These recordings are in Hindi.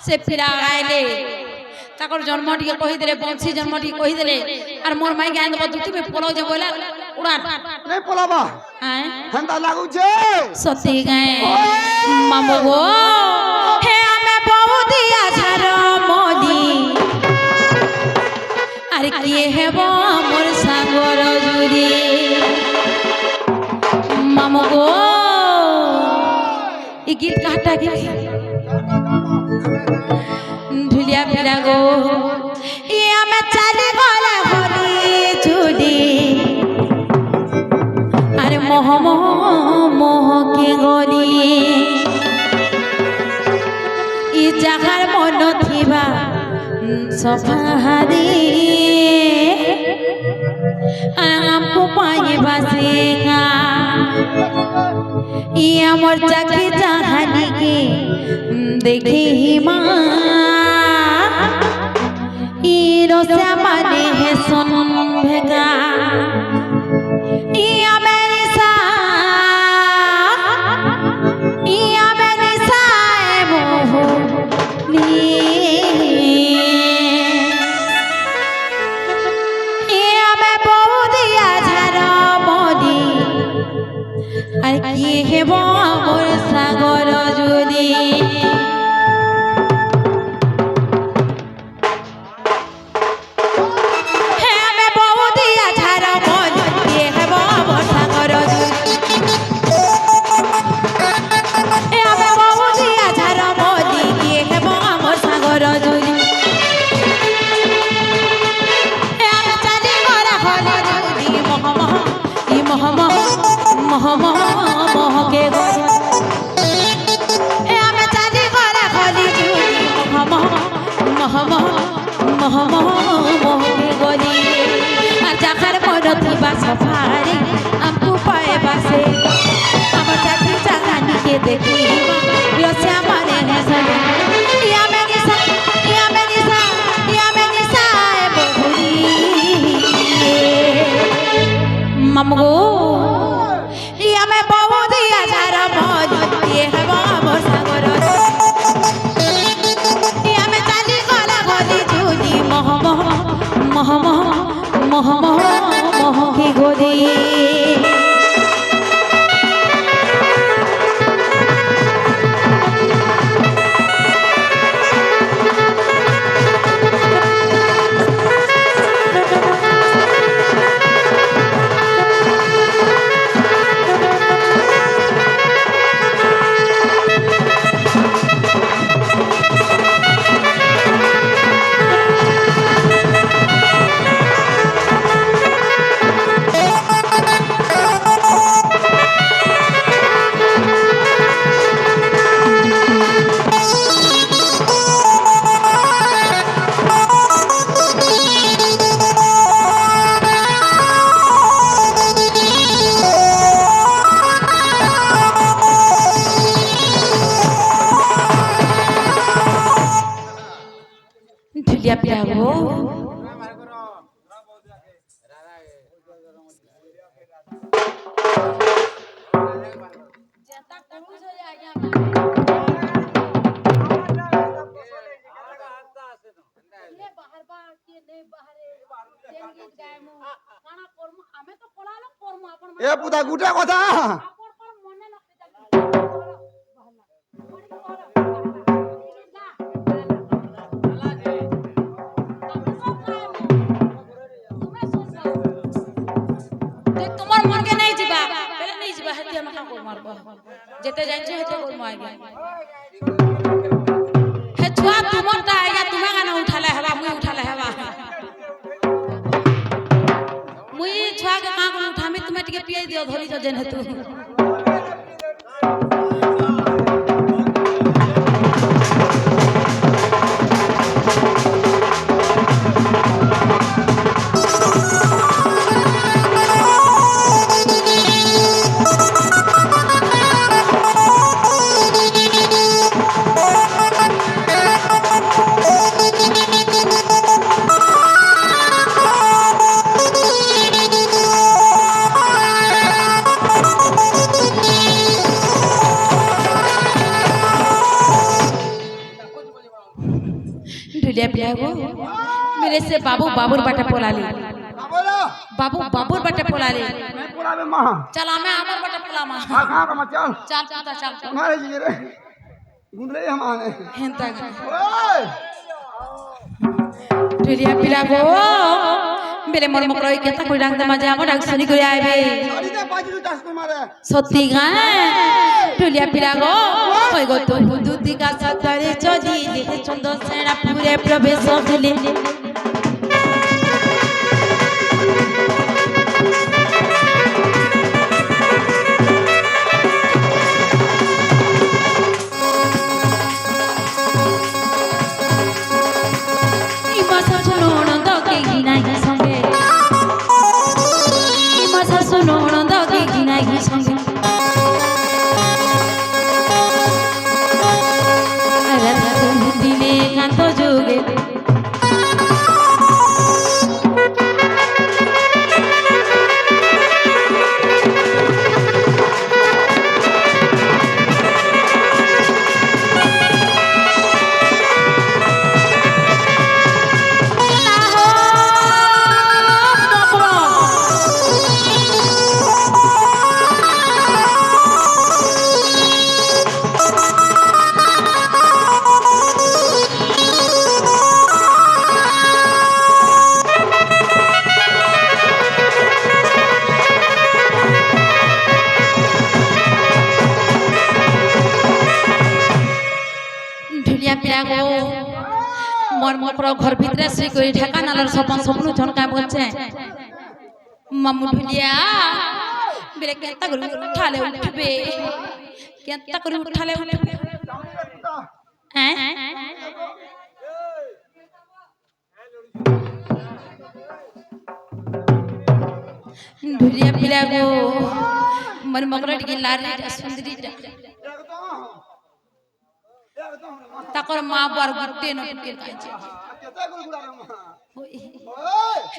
से फिरा आइले ताकर जन्म टिके कहि देले बंसी जन्म टिके कहि देले और मोर माई गाय दब दुती में पलो जे बोला उड़ान नहीं पलाबा हैं हंदा लागू छे सती गाय मामो गो हे हमें बहु दिया झर मोदी अरे किए हेबो मोर सागर जुरी मामो गो ई गीत कहता कि ढुलिया फिरा गो ये हमें चले गले हरी चूड़ी अरे मोह मोह मोह के गली ई जगार मन थिबा सफारी हमको पाए बसेगा ये अमर जाके जहानी के देखे ही माँ से माने है सुन भेगा ये है वो मोर सागर जुदी सफारी हमको पाए बसे हम जाती जगानी के देखी यो से माने है सब या मेरी सा या मेरी सा या मेरी सा बहुरी ममगो या मैं बहु दिया झारा मौज ये है बाबा सागर या मैं चाली गला गली झूली मोह मोह मोह मोह मोह मोह मोह की गोदी ढुलिया पिया हो ए पुता गुटा कथा जेते जाइन छे हेते बोल मागे हे छुआ तुमटा आया तुम्हें गाना उठाले हवा मुई उठाले हवा मुई छुआ के का को उठामी तुम्हें टिके पिए दियो धरी जो जेन हेतु ढुलिया पिया गो मेरे से बाबू बाबूर बाटे पोलाली बोलो बाबू बाबूर बाटे पोलाली मैं पोलाबे मां चल हमें आमर बाटे पोलामा कहां का मत चल चल पुता चल तुम्हारे जी रे गुंडले हमारे हेंता ओए ढुलिया पिया गो मेरे मन मकरई केता कोई डांग दे मजा आमर डांग सुनी করে আইবে गाड़ी दे बाजू टास को मारे সত্যি গা ঢুলিয়া পিয়া গো কই গো তো হুদুতি কা সাতরে চলি দেখে চন্দ সেনা পুরে প্রবেশ দিলে मोर मोर घर भीतर से कोई ढाका नालर सपन सपनु झनका बच्चे मम्मू ढुलिया मेरे केता करू उठाले उठबे केता करू उठाले उठबे हैं ढुलिया पिला गो मन मकरट की लारी सुंदरी ताकर मां बार गुट्टे न टुके काजे केता गुल गुड़ा मा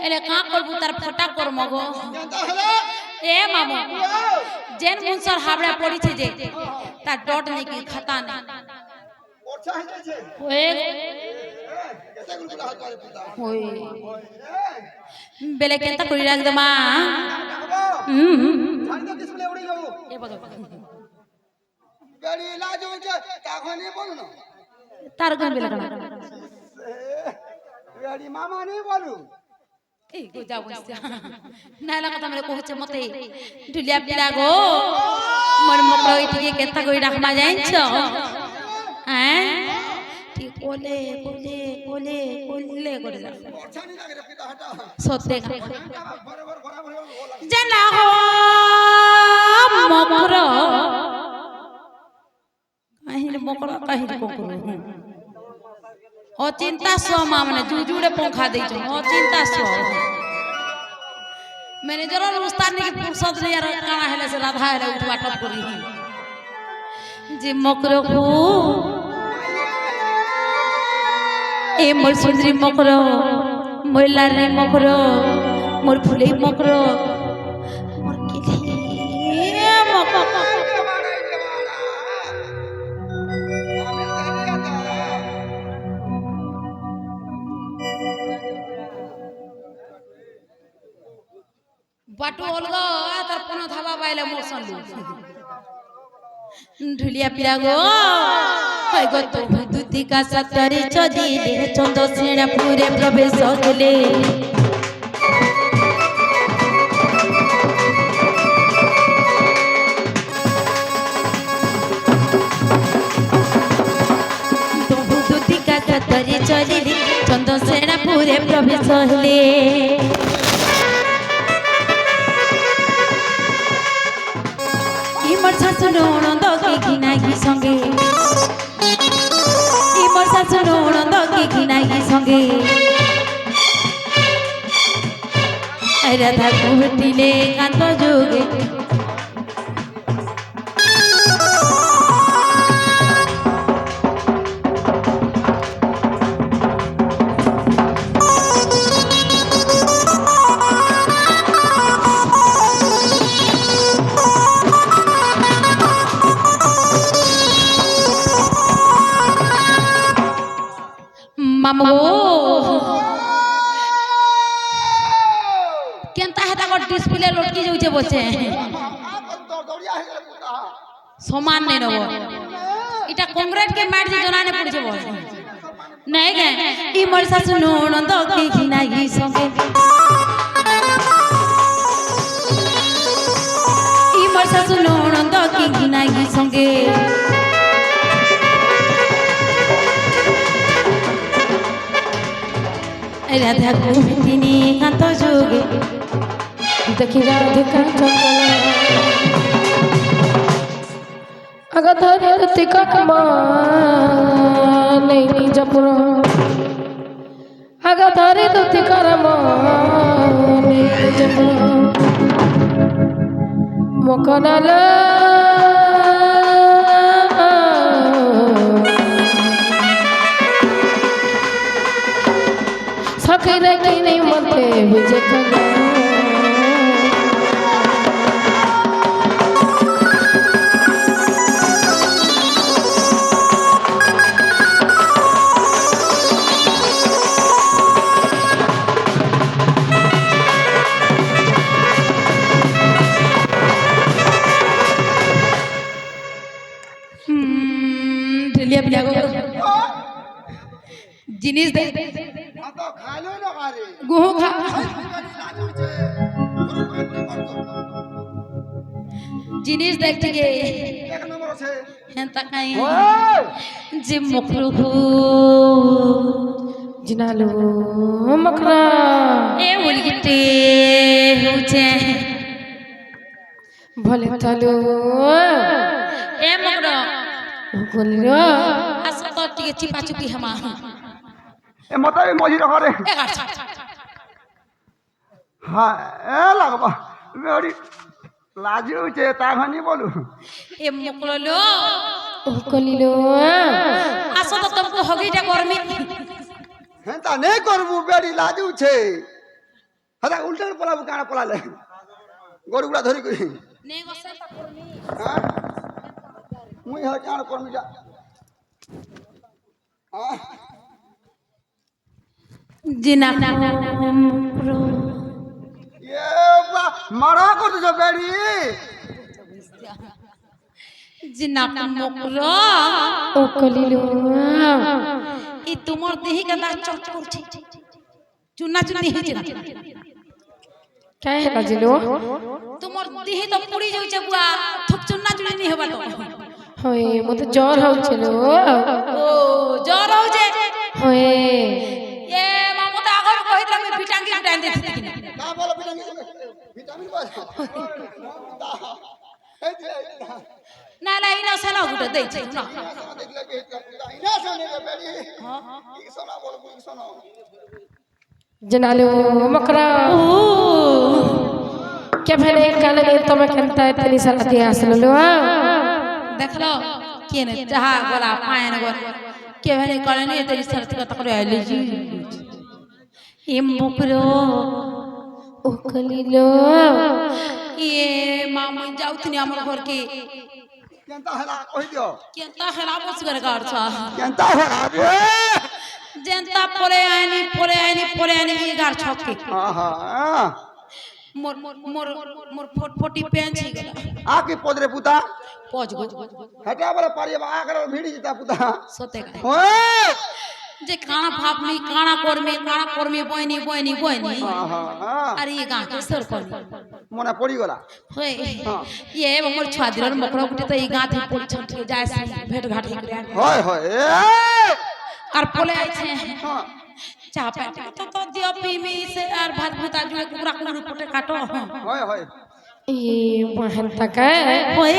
एले का करबू तार फटा कर मगो केता हले ए मामू जेन मुंसर हाबड़ा पड़ी छे जे ता डट नहीं की खाता नहीं ओछा है जे ओए केता गुल गुड़ा हाथ पुता ओए बेले केता करी राख दे मां छाड़ी तो किसले उड़ी जाऊ ए बगो गाड़ी इलाज हो के काखने बोल ना तार गन बेले कड़ा गाड़ी मामा नहीं बोलू ए गो जाऊ बसिया नाला कथा मेरे कहछ मते ढुलिया पिला गो मन मकरो इठके केता कोई राखमा जाइन छ हैं ठीक कोले कोले कोले कोले करे जा अच्छा नहीं लगे रे पिता हटा सोते बराबर बराबर जना हो मकरो काहिर मकरो काहिर कोकरो ओ चिंता सो मामने जुजुड़े पंखा दे छ ओ चिंता सो मैनेजर और उस्ताद ने फुर्सत नहीं यार काना हेले से राधा हेले उठवा टप करी जी मकरो को ए मोर सुंदरी मकरो मोर लारी मकरो मोर फुले मकरो मोर किली मकरो बाटू अलगा तार पुनः धावा बाइले मोर सनलु ढुलिया पिया गो होय गो तो दुती का सतरे चली ले चंद सेना पूरे प्रवेश गेले तो दुती का सतरे चली ले चंद सेना पूरे प्रवेश हेले इमर शासन नंद के घिनाई संगे इमर शासन नंद के घिनाई संगे राधा को भेटिले कांत जोगे মামু কেনতা হেতা কর ডিসপ্লে লটকি যাচ্ছে বলছে দৌড়িয়া হয়ে গেলে পুতা সমান নেই নব এটা কংক্রিট কে মার যে জনানে পড়ছে বল নাই গে ই মোর শাশু ননদ কি ঘিনাই সঙ্গে ই মোর শাশু ননদ কি ঘিনাই সঙ্গে রাধা গোবিন্দিনী কান্ত যোগে দেখি রাধিকা চন্দন আগাধারে রতিকা নেই নিজপুর আগাধারে রতিকা নেই নিজপুর মকনাল সখীরে কিনে মতে বুঝে খানা জিনিস দে তো খাইলো না আরে গুহ খা জিনিস দেখতে গে এক নম্বর আছে হ্যাঁ তাকাই ওই যে মকরু জিনালো মকরা এ উলগিটে হচ্ছে ভলে তালো এ মকরু বলিল আসা তো টিকে চিপা চুপি হেমা এ মতাই মজি রকরে এ গাছ হ্যাঁ এ লাগবা বেড়ি লাজি হচ্ছে তা খানি বলু এ মকরলো কলিল আসা তো তোমকো হগিটা গরমি হ্যাঁ তা নেই করবু বেড়ি লাজি হচ্ছে হ্যাঁ উল্টে পলাবু কানা পলালে গরুগুলা ধরি করি নে গসে হ্যাঁ মুই হ্যাঁ কানা করমি যা হ্যাঁ জিনা মকরু এ বা মারা করতেছ বেড়ি জিনা মকরু ও কলিল ই তোমার দেহি কেনা চট করছে চুনা চুনি হচ্ছে না কাই লাজিল তোমার দেহি তো পুড়ি যাচ্ছে বুয়া থুক চুনা চুনি নি হবা তো হয় মতে জ্বর হচ্ছিল ও জ্বর হচ্ছে হয় এ মামু তো আগর কইত আমি ভিটামিন টাইম দিতে কিনা না বলো ভিটামিন পাই এই যে না না ইনা সালা গুটা দেইছে না দেখলে ইনা শুনে বেড়ি কি শোনা বলবো কি শোনা জিনালো মকরা ও কে ভেনে কালে তুমি কেনতা তেলি সালাতি আসলো দেখলো কেনে যাহা গলা পায়ন গল কে ভাই করে নি তেরি সাথে কথা করে আইলি জি এ মকরো ও কলিল এ মামু যাউতনি আমার ঘর কে কেনতা হেলা কই দিও কেনতা হেলা বস করে গাড়ছা কেনতা হেলা রে যেনতা পরে আনি ই গাড় ছকে আহা মোর মোর মোর ফটফটি পেঁচি গলা आ की पोदरे पुता পজ গো हटा बोले पारिया बा आकर भीड़ी जिता पुता সতে গায় ओए যে কানা ভাবমি কানা করমি বইনি आहा আর ই গা কে সর করমি मने पड़ी गला হই ইয়ে মোর ছাদিরর মকড় গুটি তো ই গা থে পড়ি ছট যায় ভেট ঘাট হে করে होय होय আর পলে আইছে हां চা পাটি তো দিও পিমি সে আর ভাত ভাত জুড়ে কুকুরা কুকুর পটে কাটো होय होय ই বহন তাকা হই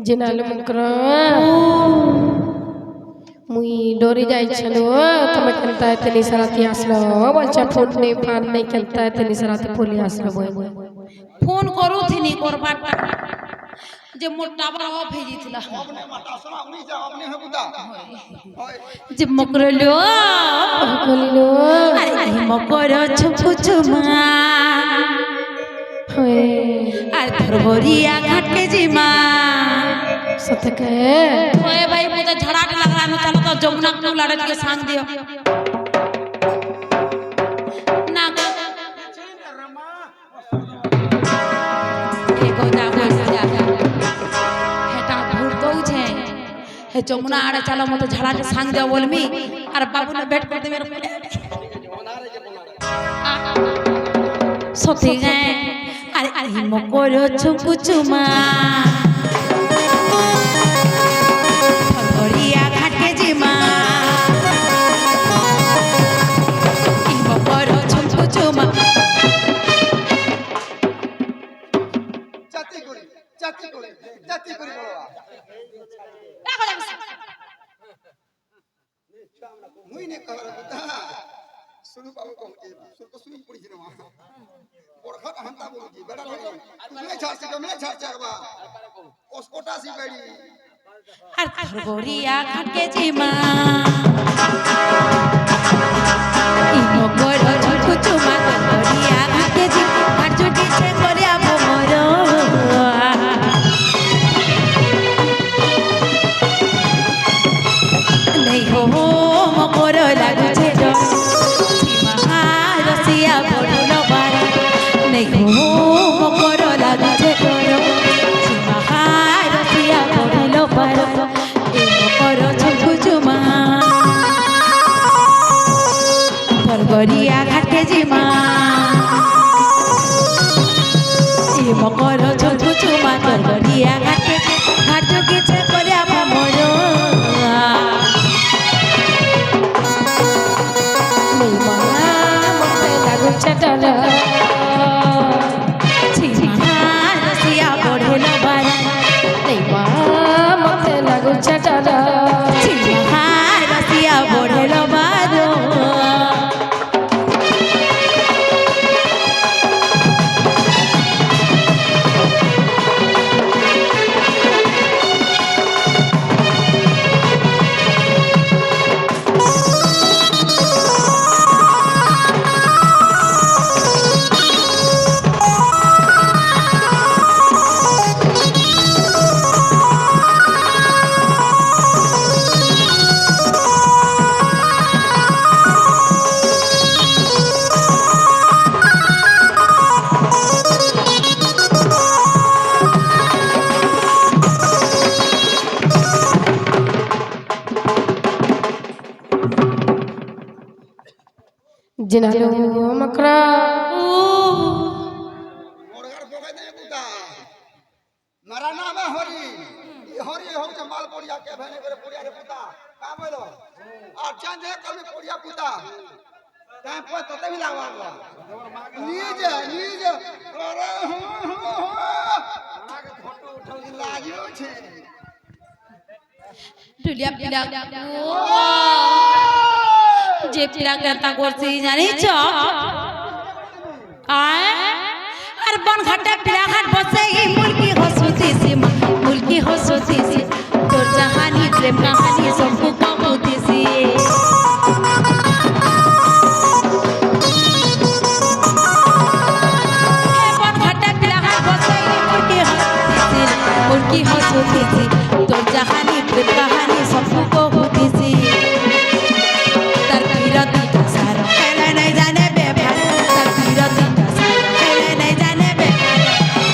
জিনালো মকরা মুই ডরে যাইছিল তুমি কেনতা তেলি সালাতি আসলো বলছে ফোন নেই ফান নেই কেনতা তেলি সালাতি পলি আসলো বই ফোন করুথিনি করবার যে মোর টাবরা অফ হয়ে গিয়েছিল अपने माता सुना उनी जा अपने है पुता होय যে মকরলো কলিল আরে মকর ছুকু ছুমা আর ধরবরিয়া ঘাটকে জিমা সতকে ওए भाई मुझे झड़ाट लग रहा है चलो तो जमुना को लड़त के सांग दियो ना एगो जागो जा हेटा भूर तो छे हे जमुना आड़े चलो मत झड़ाट सांग दियो बोलमी और बाबू ने बैठ कर दे मेरे सती गए अरे अरे मकोरो छुकु चुमा ধরবরিয়া ঘাটকে জিমা ই মকরো ছুকু চুমা জাতি করি জাতি করি জাতি করি বাবা মুই নে কহর কথা শুনু বাবু কমকে শুন তো শুনি পড়িছি না বড়খা হান্তা বলছি বেটা বেড়ি তুমি ছাড়ছি বাবা ওসকোটাসি বেড়ি আর ধরবরিয়া ঘাটকে জিমা ই মকরো ছুকু চুমা ধরবরিয়া ঘাটকে জিমা ঘাট জুটিছে করিয়া ভোমর নেই হো মকরো লাগুছে ডর সীমা রসিয়া বড়ল বার নেই হো মকরো লাগুছে ডর সীমা রসিয়া বড়ল বার এই মকরো ছুকু চুমা ধরবরিয়া ঘাটকে জিমা এই মকরো ছুকু চুমা ধরবরিয়া ঘাটকে ঘাট জুটিছে করিয়া ভোমর নেইমা মতে লাগুছে ডর সীমা রসিয়া বড়ল বার নেইমা মতে লাগুছে ডর সীমা রসিয়া বড়ল বার জিনালো মকরা মোরগার বগাই দে বুতা মারা নামে হরি ই হরি হচ্ছে মাল পড়িয়া কে ভেনে করে পড়িয়া রে পুতা কা বলো আর জান যে কলমে পড়িয়া পুতা তাই পয় ততে भी লাগবা নিজে আরে আগে ফটো উঠাও লাগিও ছে ডুলিয়া পিলা যে পিলা কথা করছি জানিছ আর বন ঘাটে পিলা ঘাট বসে এই মুলকি হসুতিছি মুলকি হসুতিছি তোর জাহানি প্রেম কাহানি সবকু কবুতিছি বন ঘাটে পিলা ঘাট বসে এই মুলকি হসুতিছি তোর জাহানি প্রেম কাহানি সবকু কবুতিছি তার বিরতিটা সার খেলে নাই জানে বেভার তার বিরতিটা সার খেলে নাই জানে বেভার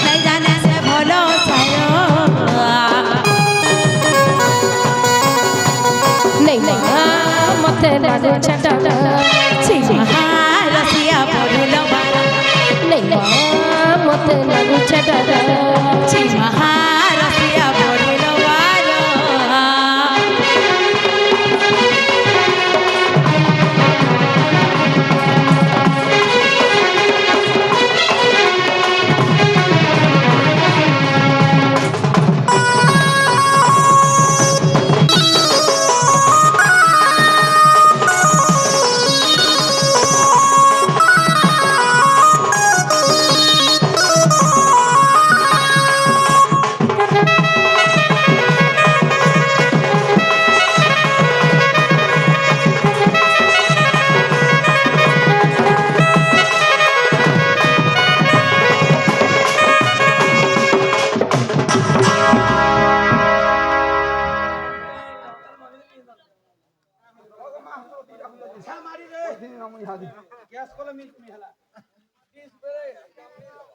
নাই জানে সে ভলো সায় নেইমা মতে লাগুছে ডর সীমা রসিয়া বড়ল বার নেইমা মতে লাগুছে ডর সীমা রসিয়া বড়ল বার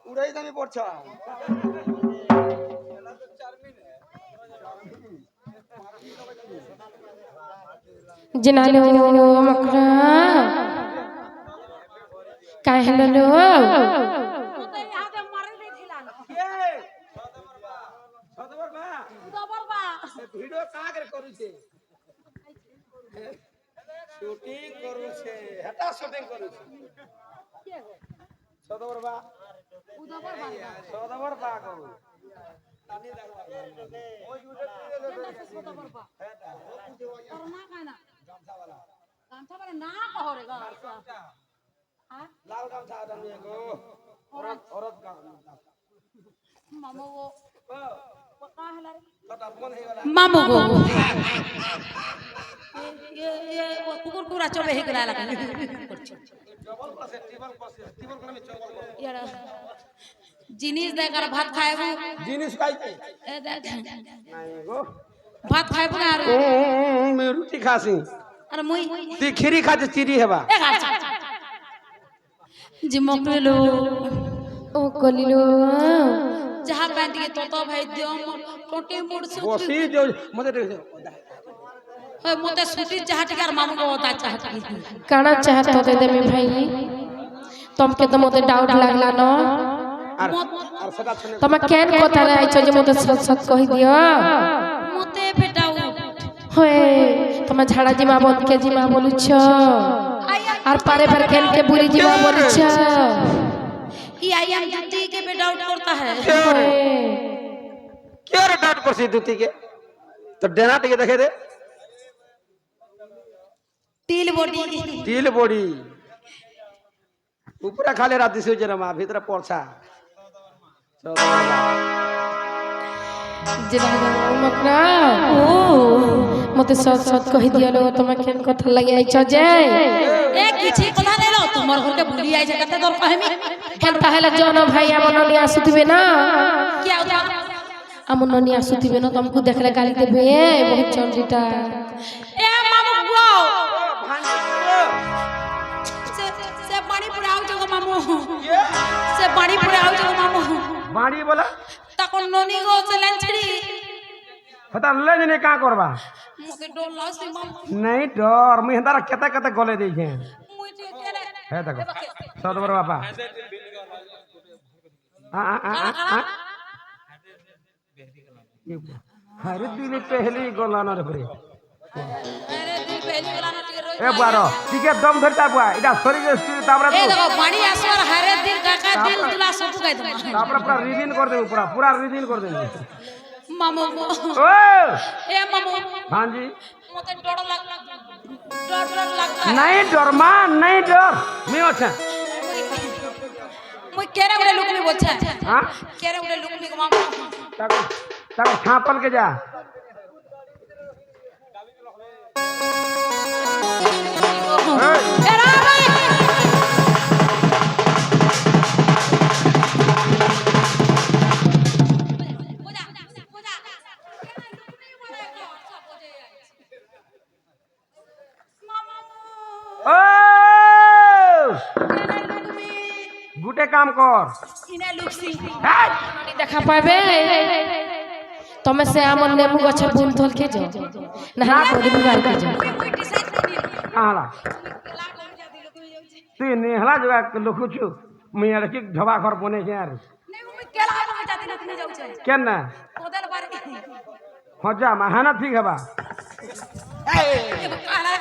উড়াই দামি পড়ছা जिनालो मकरा काहे लो ভিডিও কাগরে করুছে শুটিং করুছে হেটা শুটিং করুছে সদবর বা সদবর বা করু তানি দেখবা ওই সদবর বা হেটা তোর না কানা গামছা वाला না কহরে গা লাল গামছা দামি গো औरत का मामो वो का हला रे कटा फोन हे वाला मामू गो ये कुकुर कुकुरा चोबे ही करा लगा टेबल पर में चबल यार जिनिस देकर भात खाएबू জিনিস খাইতে ए देख নাই গো भात खाएबू ना आरो मैं रोटी खासी अरे मुई ती खीरी खाते चिरी हेबा ए गाछ जी मोकलो ओ कोलिलो जहां बैठ के तोतो भाई दियो टोटी मुड़ से बसी जो मते देख होय मते सुटी जहां टिकार मामू को होता चाहती काना चाहत होते दे में भाई तुमके तो मते डाउट लागला न আর আর সেটা শুনে तमा केन কথা रे आइছো जे मते सच सच कहि दियो मते बेटा होए तमा झाड़ा जिमा बंद के जिमा बोलुछ और पारे पर केन के बुरी जिमा बोलुछ ई आई एम जुटी के पे डाउट करता है क्या रे डाउट करसी दूती के तो डेना टिके देखे दे तिल बॉडी तिल बड़ी ऊपर खाले रात दिसे जरमा भीतर पोरछा जिनालो मकरा ओ मते सच सच कहि दियो तमा केन কথা লাগি आइছো जे ए किछि কথা देलो तुमर घर के भूली आई जे कते दर कहमी हेन ताहेला जन भाई আমননি আসুতিবে না क्या होता আমননি আসুতিবে না तुमको देखले गाली देबे बहुत चंडीटा ए मामू गो से पानी पुराओ जगो मामू से पानी पुराओ जगो मामू बाड़ी बोला तको नोनी गो से लंचड़ी पता ले जने का करबा मुके डोल लासी मामू नहीं डर मैं हंदारा केते केते गले दे छे मुझे केरे है देखो सदबर बाबा आ हरे दिन पहले गला न रे अरे दिल पहली वाला ना टिके रोई ए बारो ठीक है दम धरता बुआ इटा शरीर स्थिर ताबरा ए देखो पानी आसवर हरे दिल काका दिल तुला सब कह दम ताबरा पूरा रिविन कर दे पूरा रिविन कर दे मामू ओ ए मामू हां जी मते डर लगता है नहीं डर मां नहीं डर मैं अच्छा मुई केरे उड़े लुक में बोलछा हां केरे उड़े लुक में मामू ताको छापल के जा एरा भाई ओ गुटे काम कर इने लुक्सी দেখা পাবে তুমি সে আমন নেমু গছ বুন থল কে যাও না পরি বিবার কে যাও कोई डिसाइड नहीं आला लाग लग जाती लोग हो जाउछे तू नेहला जगह लखुछु मैं लड़की ढबा घर बने छे यार नहीं मुई केला लग जाती ना नहीं जाउछे केना कोदल बार मजा महाना ठीक हबा काला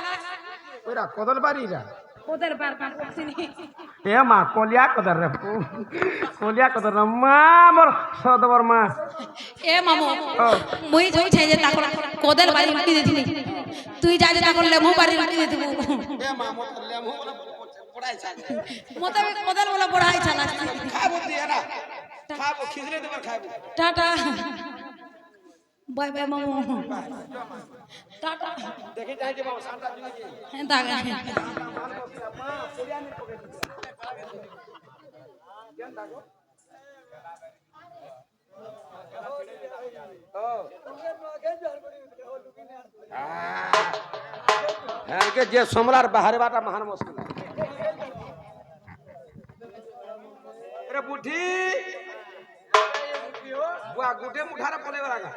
ओरा कदल बारी रा कोदल बार नहीं ए मा कोलिया कदर रे कोलिया कदर रे मा मोर सदबर मा ए मामू मुई जोई छे जे ताको कोदल बारी रुटी देथिनी तुई जा जे ताको लेमु बारी रुटी देथिबू ए मा मो तो लेमु पढ़ाई छा मते कोदल वाला पढ़ाई छला खाबो दिया ना खाबो खिचड़ी देबर खाबो टाटा बाय बाय मामू टाटा देखि जाई जे बाबा साटा जुई हेंता गा ओ হ্যাঁ কে যে সমলার বাহারে বাটা মহান মুশকিল আরে বুদ্ধি বুয়া গুটে মুঠারে পলে লাগা